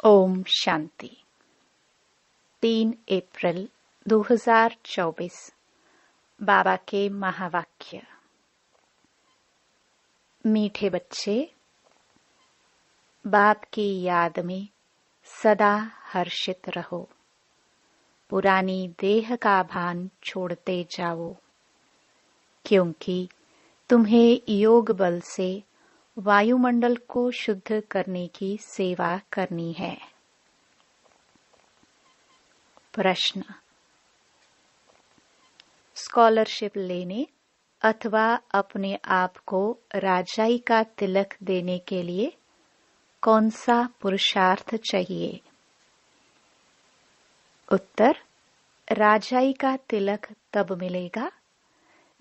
ओम शांति। 3 अप्रैल 2024। बाबा के महावाक्य। मीठे बच्चे, बाप की याद में सदा हर्षित रहो। पुरानी देह का भान छोड़ते जाओ, क्योंकि तुम्हें योग बल से वायुमंडल को शुद्ध करने की सेवा करनी है। प्रश्न। स्कॉलरशिप लेने अथवा अपने आप को राजाई का तिलक देने के लिए कौन सा पुरुषार्थ चाहिए? उत्तर। राजाई का तिलक तब मिलेगा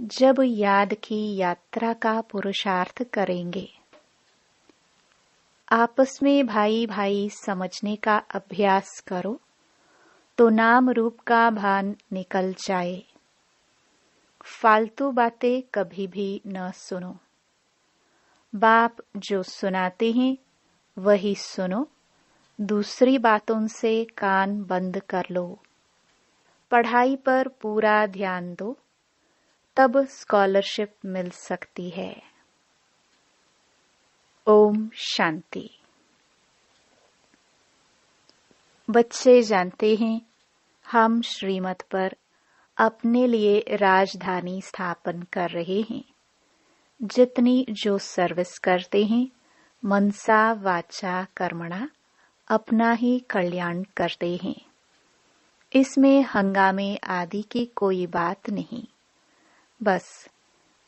जब याद की यात्रा का पुरुषार्थ करेंगे। आपस में भाई भाई समझने का अभ्यास करो तो नाम रूप का भान निकल जाए। फालतू बातें कभी भी न सुनो। बाप जो सुनाते हैं वही सुनो, दूसरी बातों से कान बंद कर लो। पढ़ाई पर पूरा ध्यान दो, तब स्कॉलरशिप मिल सकती है। ओम शांति। बच्चे जानते हैं, हम श्रीमत पर अपने लिए राजधानी स्थापन कर रहे हैं। जितनी जो सर्विस करते हैं, मनसा वाचा कर्मणा अपना ही कल्याण करते हैं। इसमें हंगामे आदि की कोई बात नहीं। बस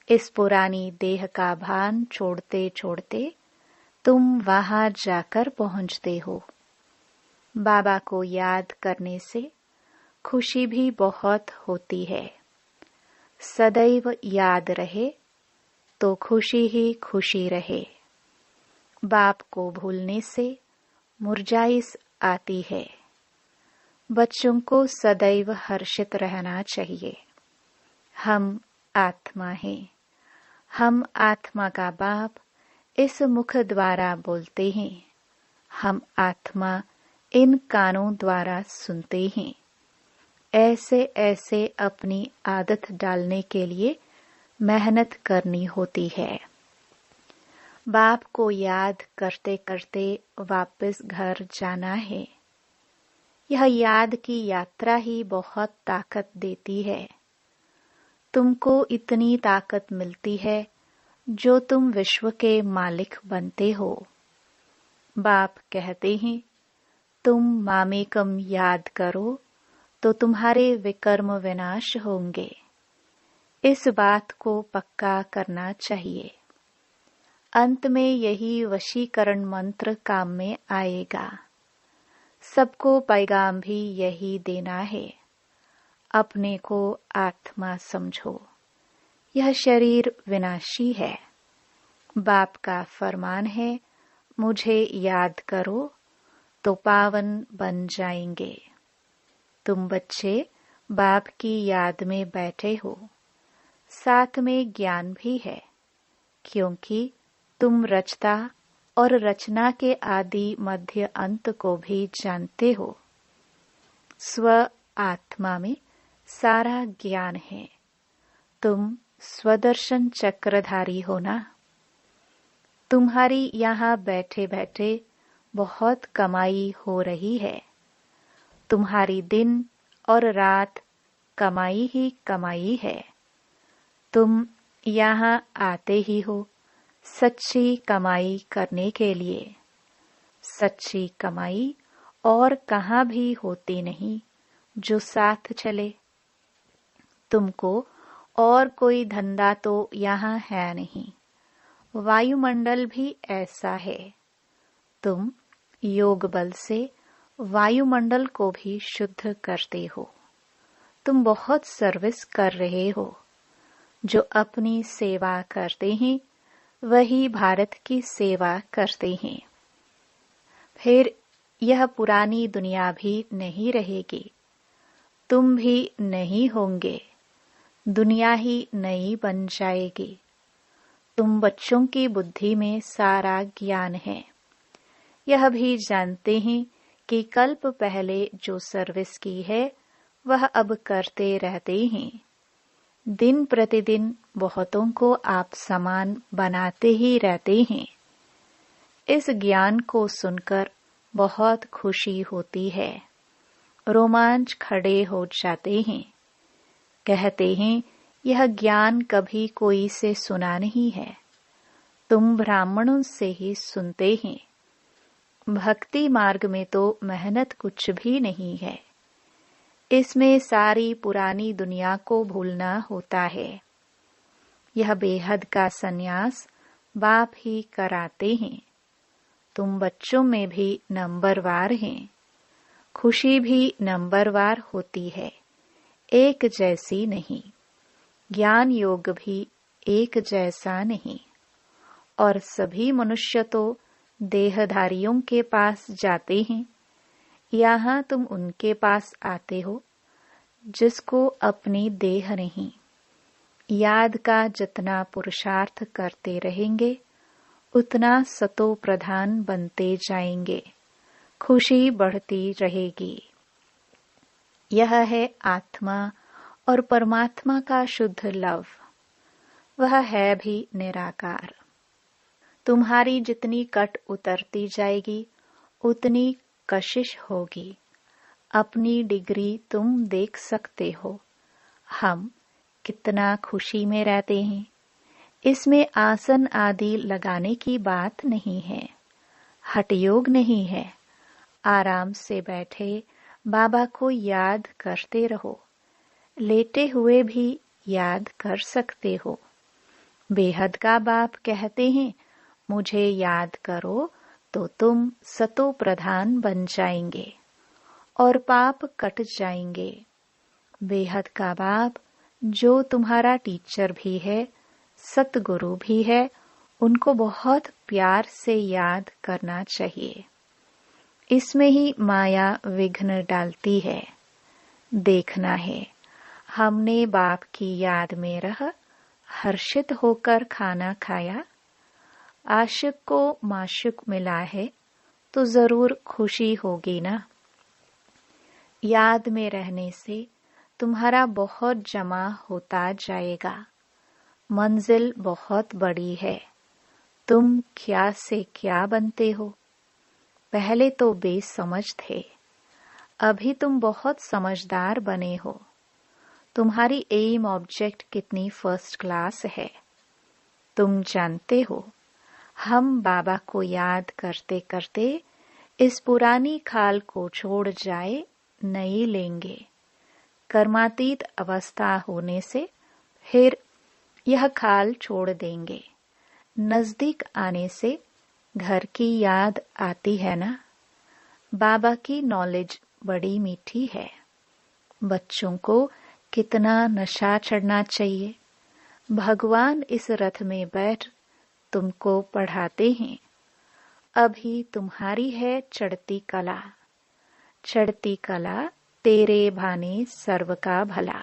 इस पुरानी देह का भान छोड़ते छोड़ते तुम वहां जाकर पहुंचते हो। बाबा को याद करने से खुशी भी बहुत होती है। सदैव याद रहे तो खुशी ही खुशी रहे। बाप को भूलने से मुरझाइश आती है। बच्चों को सदैव हर्षित रहना चाहिए। हम आत्मा हैं। हम आत्मा का बाप इस मुख द्वारा बोलते हैं। हम आत्मा इन कानों द्वारा सुनते हैं। ऐसे ऐसे अपनी आदत डालने के लिए मेहनत करनी होती है। बाप को याद करते करते वापस घर जाना है। यह याद की यात्रा ही बहुत ताकत देती है। तुमको इतनी ताकत मिलती है जो तुम विश्व के मालिक बनते हो। बाप कहते हैं, तुम मामेकम याद करो तो तुम्हारे विकर्म विनाश होंगे। इस बात को पक्का करना चाहिए। अंत में यही वशीकरण मंत्र काम में आएगा। सबको पैगाम भी यही देना है। अपने को आत्मा समझो। यह शरीर विनाशी है। बाप का फरमान है, मुझे याद करो तो पावन बन जाएंगे। तुम बच्चे बाप की याद में बैठे हो। साथ में ज्ञान भी है, क्योंकि तुम रचता और रचना के आदि मध्य अंत को भी जानते हो। स्व आत्मा में सारा ज्ञान है। तुम स्वदर्शन चक्रधारी हो ना। तुम्हारी यहाँ बैठे बैठे बहुत कमाई हो रही है। तुम्हारी दिन और रात कमाई ही कमाई है। तुम यहाँ आते ही हो सच्ची कमाई करने के लिए। सच्ची कमाई और कहाँ भी होती नहीं जो साथ चले। तुमको और कोई धंधा तो यहाँ है नहीं। वायुमंडल भी ऐसा है। तुम योग बल से वायुमंडल को भी शुद्ध करते हो। तुम बहुत सर्विस कर रहे हो। जो अपनी सेवा करते हैं वही भारत की सेवा करते हैं। फिर यह पुरानी दुनिया भी नहीं रहेगी। तुम भी नहीं होंगे। दुनिया ही नई बन जाएगी। तुम बच्चों की बुद्धि में सारा ज्ञान है। यह भी जानते हैं कि कल्प पहले जो सर्विस की है वह अब करते रहते हैं। दिन प्रतिदिन बहुतों को आप समान बनाते ही रहते हैं। इस ज्ञान को सुनकर बहुत खुशी होती है। रोमांच खड़े हो जाते हैं। कहते हैं यह ज्ञान कभी कोई से सुना नहीं है, तुम ब्राह्मणों से ही सुनते हैं। भक्ति मार्ग में तो मेहनत कुछ भी नहीं है। इसमें सारी पुरानी दुनिया को भूलना होता है। यह बेहद का संन्यास बाप ही कराते हैं। तुम बच्चों में भी नंबरवार हैं। खुशी भी नंबरवार होती है, एक जैसी नहीं। ज्ञान योग भी एक जैसा नहीं। और सभी मनुष्य तो देहधारियों के पास जाते हैं। यहाँ तुम उनके पास आते हो जिसको अपनी देह नहीं। याद का जितना पुरुषार्थ करते रहेंगे उतना सतो प्रधान बनते जाएंगे। खुशी बढ़ती रहेगी। यह है आत्मा और परमात्मा का शुद्ध लव। वह है भी निराकार। तुम्हारी जितनी कट उतरती जाएगी उतनी कशिश होगी। अपनी डिग्री तुम देख सकते हो। हम कितना खुशी में रहते हैं। इसमें आसन आदि लगाने की बात नहीं है। हठयोग नहीं है। आराम से बैठे बाबा को याद करते रहो। लेटे हुए भी याद कर सकते हो। बेहद का बाप कहते हैं मुझे याद करो तो तुम सतो प्रधान बन जाएंगे और पाप कट जाएंगे। बेहद का बाप जो तुम्हारा टीचर भी है, सतगुरु भी है, उनको बहुत प्यार से याद करना चाहिए। इसमें ही माया विघ्न डालती है। देखना है हमने बाप की याद में रह हर्षित होकर खाना खाया। आशिक को माशुक मिला है तो जरूर खुशी होगी ना। याद में रहने से तुम्हारा बहुत जमा होता जाएगा। मंजिल बहुत बड़ी है। तुम क्या से क्या बनते हो। पहले तो बेसमझ थे, अभी तुम बहुत समझदार बने हो। तुम्हारी एम ऑब्जेक्ट कितनी फर्स्ट क्लास है। तुम जानते हो हम बाबा को याद करते करते इस पुरानी खाल को छोड़ जाए नई लेंगे। कर्मातीत अवस्था होने से फिर यह खाल छोड़ देंगे। नजदीक आने से घर की याद आती है ना। बाबा की नॉलेज बड़ी मीठी है। बच्चों को कितना नशा चढ़ना चाहिए। भगवान इस रथ में बैठ तुमको पढ़ाते हैं। अभी तुम्हारी है चढ़ती कला। चढ़ती कला तेरे भाने सर्व का भला।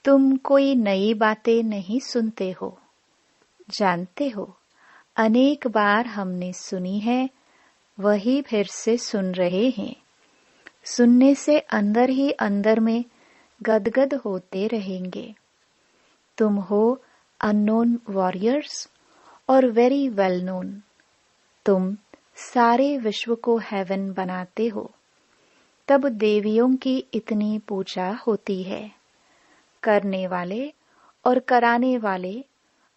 तुम कोई नई बातें नहीं सुनते हो। जानते हो अनेक बार हमने सुनी है, वही फिर से सुन रहे हैं। सुनने से अंदर ही अंदर में गदगद होते रहेंगे। तुम हो अननोन वॉरियर्स और वेरी वेल नोन। तुम सारे विश्व को हेवन बनाते हो। तब देवियों की इतनी पूजा होती है। करने वाले और कराने वाले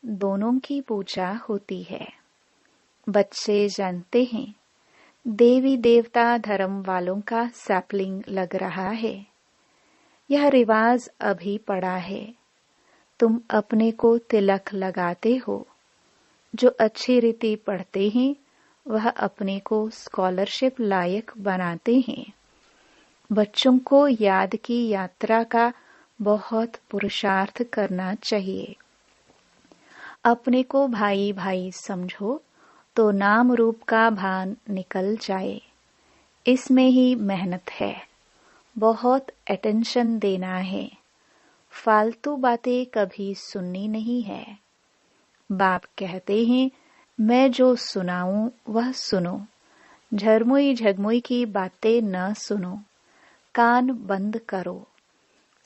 दोनों की पूजा होती है। बच्चे जानते हैं देवी देवता धर्म वालों का सैपलिंग लग रहा है। यह रिवाज अभी पड़ा है। तुम अपने को तिलक लगाते हो। जो अच्छी रीति पढ़ते हैं वह अपने को स्कॉलरशिप लायक बनाते हैं। बच्चों को याद की यात्रा का बहुत पुरुषार्थ करना चाहिए। अपने को भाई भाई समझो तो नाम रूप का भान निकल जाए। इसमें ही मेहनत है। बहुत अटेंशन देना है। फालतू बातें कभी सुननी नहीं है। बाप कहते हैं मैं जो सुनाऊं वह सुनो। झरमुई झगमुई की बातें न सुनो, कान बंद करो।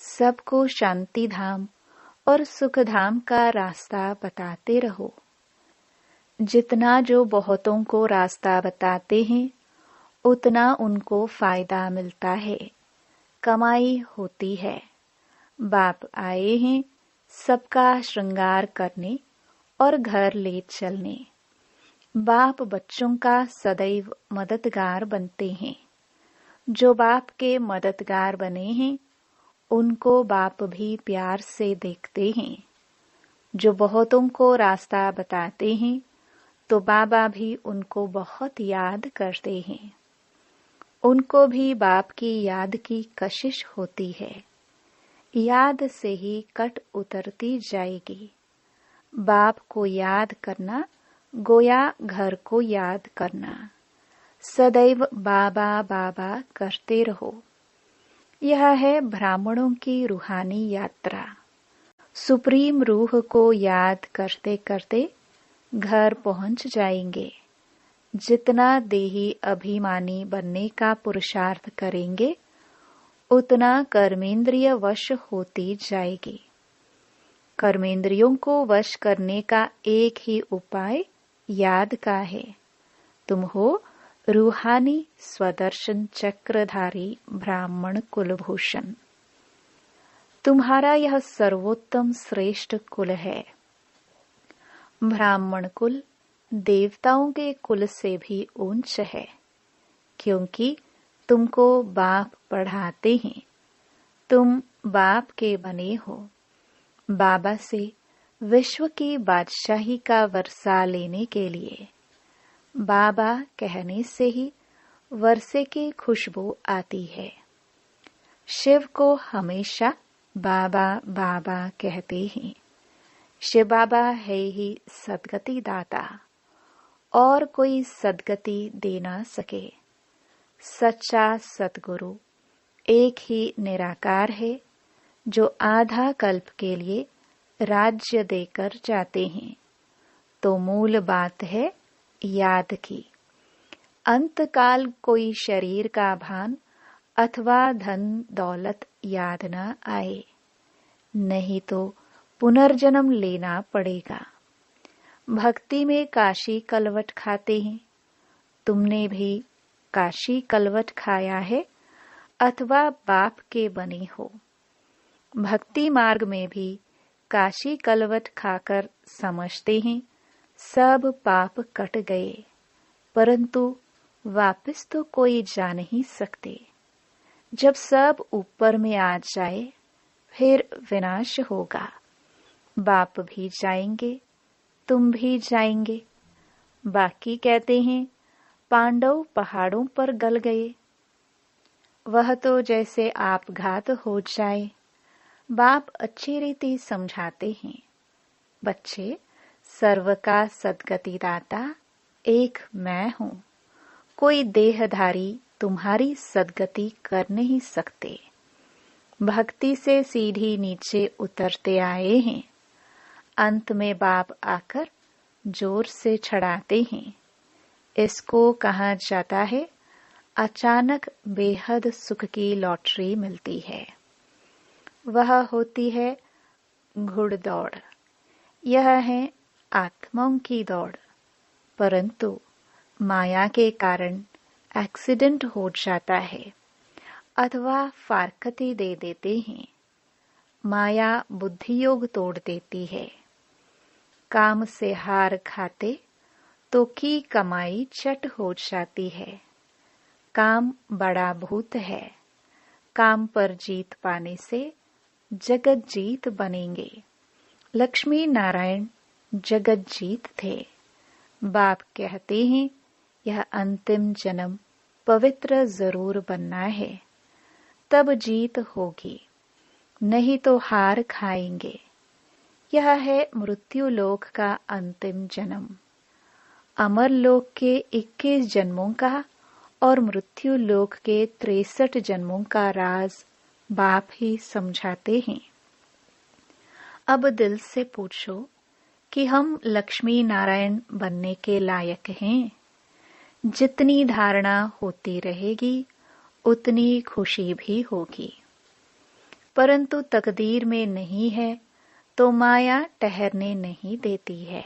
सबको शांति धाम और सुख धाम का रास्ता बताते रहो। जितना जो बहुतों को रास्ता बताते हैं, उतना उनको फायदा मिलता है, कमाई होती है। बाप आए हैं सबका श्रृंगार करने और घर ले चलने। बाप बच्चों का सदैव मददगार बनते हैं। जो बाप के मददगार बने हैं, उनको बाप भी प्यार से देखते हैं। जो बहुतों को रास्ता बताते हैं, तो बाबा भी उनको बहुत याद करते हैं। उनको भी बाप की याद की कशिश होती है। याद से ही कट उतरती जाएगी। बाप को याद करना गोया घर को याद करना। सदैव बाबा बाबा करते रहो। यह है ब्राह्मणों की रूहानी यात्रा। सुप्रीम रूह को याद करते करते घर पहुंच जाएंगे। जितना देही अभिमानी बनने का पुरुषार्थ करेंगे, उतना कर्मेंद्रिय वश होती जाएगी। कर्मेंद्रियों को वश करने का एक ही उपाय याद का है। तुम हो रूहानी स्वदर्शन चक्रधारी ब्राह्मण कुलभूषण। तुम्हारा यह सर्वोत्तम श्रेष्ठ कुल है। ब्राह्मण कुल देवताओं के कुल से भी ऊंच है, क्योंकि तुमको बाप पढ़ाते हैं। तुम बाप के बने हो। बाबा से विश्व की बादशाही का वर्षा लेने के लिए। बाबा कहने से ही वर्षे की खुशबू आती है। शिव को हमेशा बाबा बाबा कहते हैं। शिव बाबा है ही सद्गति दाता, और कोई सद्गति दे ना सके। सच्चा सद्गुरु एक ही निराकार है, जो आधा कल्प के लिए राज्य देकर जाते हैं। तो मूल बात है याद की। अंतकाल कोई शरीर का भान अथवा धन दौलत याद न आए, नहीं तो पुनर्जन्म लेना पड़ेगा। भक्ति में काशी कलवट खाते हैं। तुमने भी काशी कलवट खाया है अथवा बाप के बने हो। भक्ति मार्ग में भी काशी कलवट खाकर समझते हैं सब पाप कट गए, परंतु वापस तो कोई जा नहीं सकते। जब सब ऊपर में आ जाए, फिर विनाश होगा। बाप भी जाएंगे, तुम भी जाएंगे। बाकी कहते हैं पांडव पहाड़ों पर गल गए। वह तो जैसे आपघात हो जाए। बाप अच्छी रीति समझाते हैं, बच्चे सर्व का सद्गति दाता एक मैं हूँ। कोई देहधारी तुम्हारी सद्गति कर नहीं सकते। भक्ति से सीढ़ी नीचे उतरते आए हैं। अंत में बाप आकर जोर से छड़ाते हैं। इसको कहा जाता है अचानक बेहद सुख की लॉटरी मिलती है। वह होती है घुड़दौड़। यह है आत्माओं की दौड़, परंतु माया के कारण एक्सीडेंट हो जाता है अथवा फारकती दे देते हैं। माया बुद्धि योग तोड़ देती है। काम से हार खाते तो की कमाई चट हो जाती है। काम बड़ा भूत है। काम पर जीत पाने से जगत जीत बनेंगे। लक्ष्मी नारायण जगत जीत थे। बाप कहते हैं यह अंतिम जन्म पवित्र जरूर बनना है, तब जीत होगी, नहीं तो हार खाएंगे। यह है मृत्यु लोक का अंतिम जन्म। अमर लोक के 21 जन्मों का और मृत्यु लोक के 63 जन्मों का राज बाप ही समझाते हैं। अब दिल से पूछो कि हम लक्ष्मी नारायण बनने के लायक हैं। जितनी धारणा होती रहेगी उतनी खुशी भी होगी, परंतु तकदीर में नहीं है तो माया ठहरने नहीं देती है।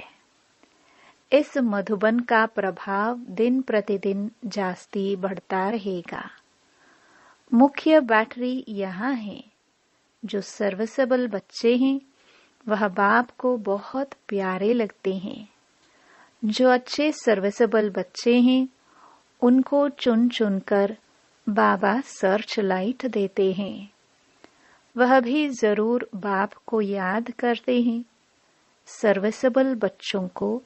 इस मधुबन का प्रभाव दिन प्रतिदिन जास्ती बढ़ता रहेगा। मुख्य बैटरी यहाँ है। जो सर्विसेबल बच्चे हैं वह बाप को बहुत प्यारे लगते हैं। जो अच्छे सर्विसेबल बच्चे हैं उनको चुन चुनकर बाबा सर्च लाइट देते हैं। वह भी जरूर बाप को याद करते हैं। सर्विसेबल बच्चों को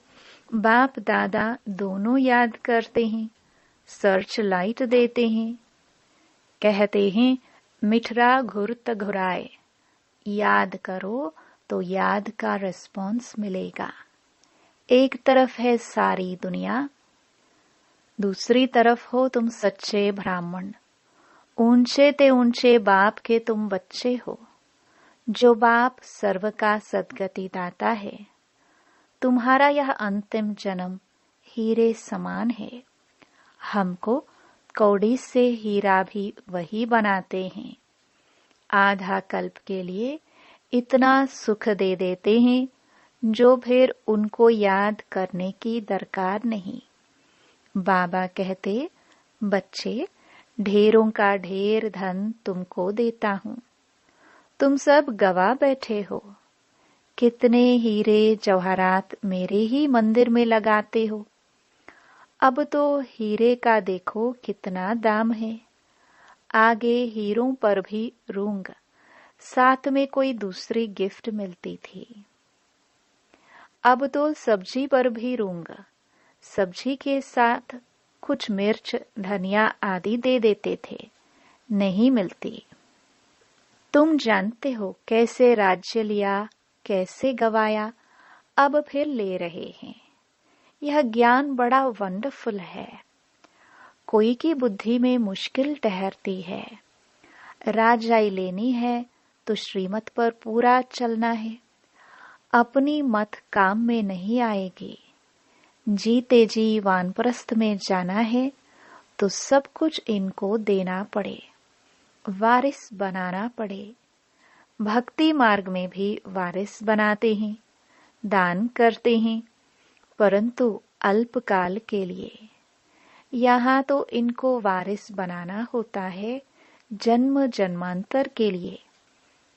बाप दादा दोनों याद करते हैं, सर्च लाइट देते हैं। कहते हैं मिठरा घुरत घुराए, याद करो तो याद का रिस्पॉन्स मिलेगा। एक तरफ है सारी दुनिया, दूसरी तरफ हो तुम सच्चे ब्राह्मण। ऊंचे ते ऊंचे बाप के तुम बच्चे हो। जो बाप सर्व का सद्गति दाता है। तुम्हारा यह अंतिम जन्म हीरे समान है। हमको कौड़ी से हीरा भी वही बनाते हैं। आधा कल्प के लिए इतना सुख दे देते हैं जो फिर उनको याद करने की दरकार नहीं। बाबा कहते, बच्चे ढेरों का ढेर धन तुमको देता हूँ। तुम सब गवा बैठे हो। कितने हीरे जवाहरात मेरे ही मंदिर में लगाते हो। अब तो हीरे का देखो कितना दाम है। आगे हीरों पर भी रूंग, साथ में कोई दूसरी गिफ्ट मिलती थी। अब तो सब्जी पर भी रूंग, सब्जी के साथ कुछ मिर्च धनिया आदि दे देते थे, नहीं मिलती। तुम जानते हो कैसे राज्य लिया, कैसे गवाया, अब फिर ले रहे हैं। यह ज्ञान बड़ा वंडरफुल है। कोई की बुद्धि में मुश्किल ठहरती है। राजाई लेनी है तो श्रीमत पर पूरा चलना है। अपनी मत काम में नहीं आएगी। जीते जी वानप्रस्थ में जाना है तो सब कुछ इनको देना पड़े, वारिस बनाना पड़े। भक्ति मार्ग में भी वारिस बनाते हैं, दान करते हैं, परंतु अल्पकाल के लिए। यहाँ तो इनको वारिस बनाना होता है जन्म जन्मांतर के लिए।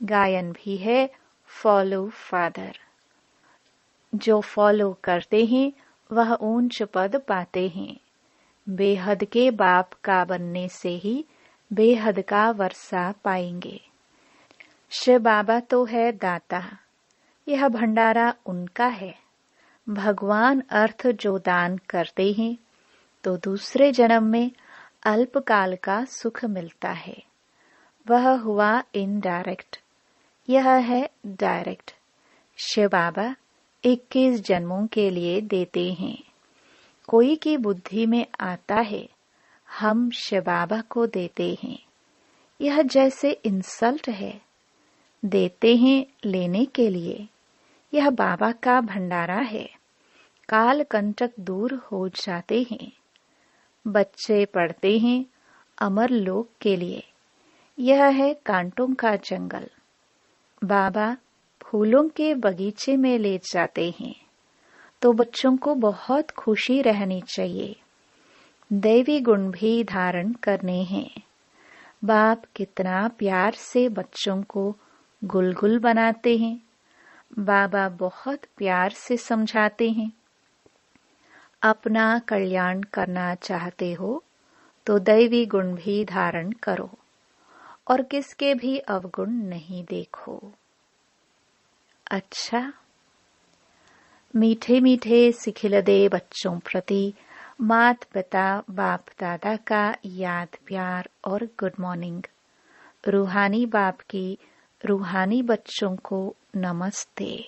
गायन भी है फॉलो फादर। जो फॉलो करते हैं वह ऊंच पद पाते हैं। बेहद के बाप का बनने से ही बेहद का वर्षा पाएंगे। शिव बाबा तो है दाता, यह भंडारा उनका है। भगवान अर्थ जो दान करते हैं तो दूसरे जन्म में अल्पकाल का सुख मिलता है। वह हुआ इनडायरेक्ट, यह है डायरेक्ट। शिव बाबा 21 जन्मों के लिए देते हैं। कोई की बुद्धि में आता है हम शिव बाबा को देते हैं, यह जैसे इंसल्ट है। देते हैं लेने के लिए। यह बाबा का भंडारा है। काल कंटक दूर हो जाते हैं। बच्चे पढ़ते हैं अमर लोक के लिए। यह है कांटों का जंगल। बाबा फूलों के बगीचे में ले जाते हैं तो बच्चों को बहुत खुशी रहनी चाहिए। दैवी गुण भी धारण करने हैं। बाप कितना प्यार से बच्चों को गुलगुल बनाते हैं। बाबा बहुत प्यार से समझाते हैं। अपना कल्याण करना चाहते हो तो दैवी गुण भी धारण करो और किसके भी अवगुण नहीं देखो। अच्छा, मीठे मीठे सिखिलदे बच्चों प्रति मात पिता बाप दादा का याद प्यार और गुड मॉर्निंग। रूहानी बाप की रूहानी बच्चों को नमस्ते।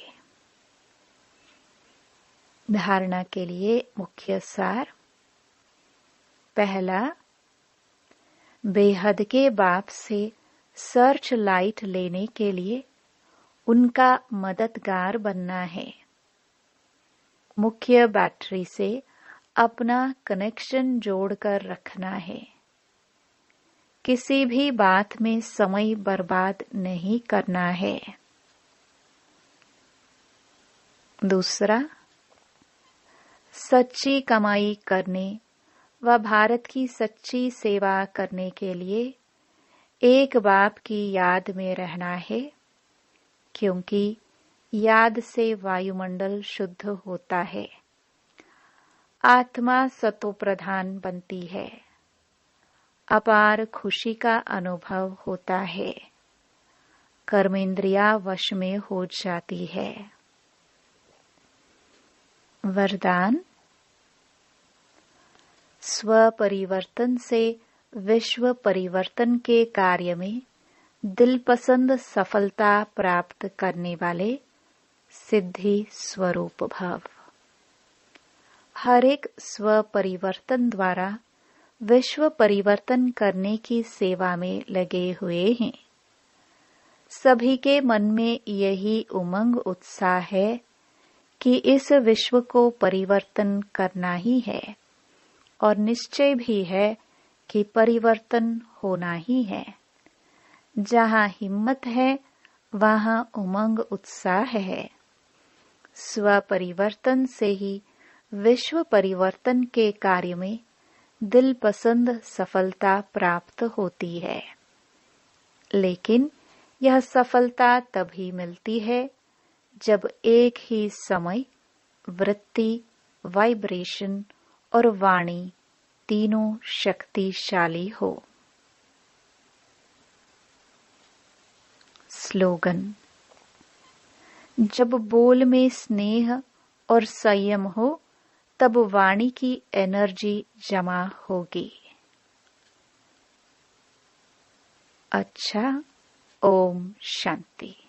धारणा के लिए मुख्य सार। पहला, बेहद के बाप से सर्च लाइट लेने के लिए उनका मददगार बनना है। मुख्य बैटरी से अपना कनेक्शन जोड़कर रखना है। किसी भी बात में समय बर्बाद नहीं करना है। दूसरा, सच्ची कमाई करने व भारत की सच्ची सेवा करने के लिए एक बाप की याद में रहना है, क्योंकि याद से वायुमंडल शुद्ध होता है, आत्मा सतो प्रधान बनती है, अपार खुशी का अनुभव होता है, कर्मेंद्रिया वश में हो जाती है। वरदान। स्व परिवर्तन से विश्व परिवर्तन के कार्य में दिलपसंद सफलता प्राप्त करने वाले सिद्धि स्वरूप भव। हर एक स्व परिवर्तन द्वारा विश्व परिवर्तन करने की सेवा में लगे हुए हैं। सभी के मन में यही उमंग उत्साह है कि इस विश्व को परिवर्तन करना ही है, और निश्चय भी है कि परिवर्तन होना ही है। जहाँ हिम्मत है वहाँ उमंग उत्साह है। स्व परिवर्तन से ही विश्व परिवर्तन के कार्य में दिल पसंद सफलता प्राप्त होती है। लेकिन यह सफलता तभी मिलती है जब एक ही समय वृत्ति, वाइब्रेशन और वाणी तीनों शक्तिशाली हो। स्लोगन। जब बोल में स्नेह और संयम हो तब वाणी की एनर्जी जमा होगी। अच्छा, ओम शांति।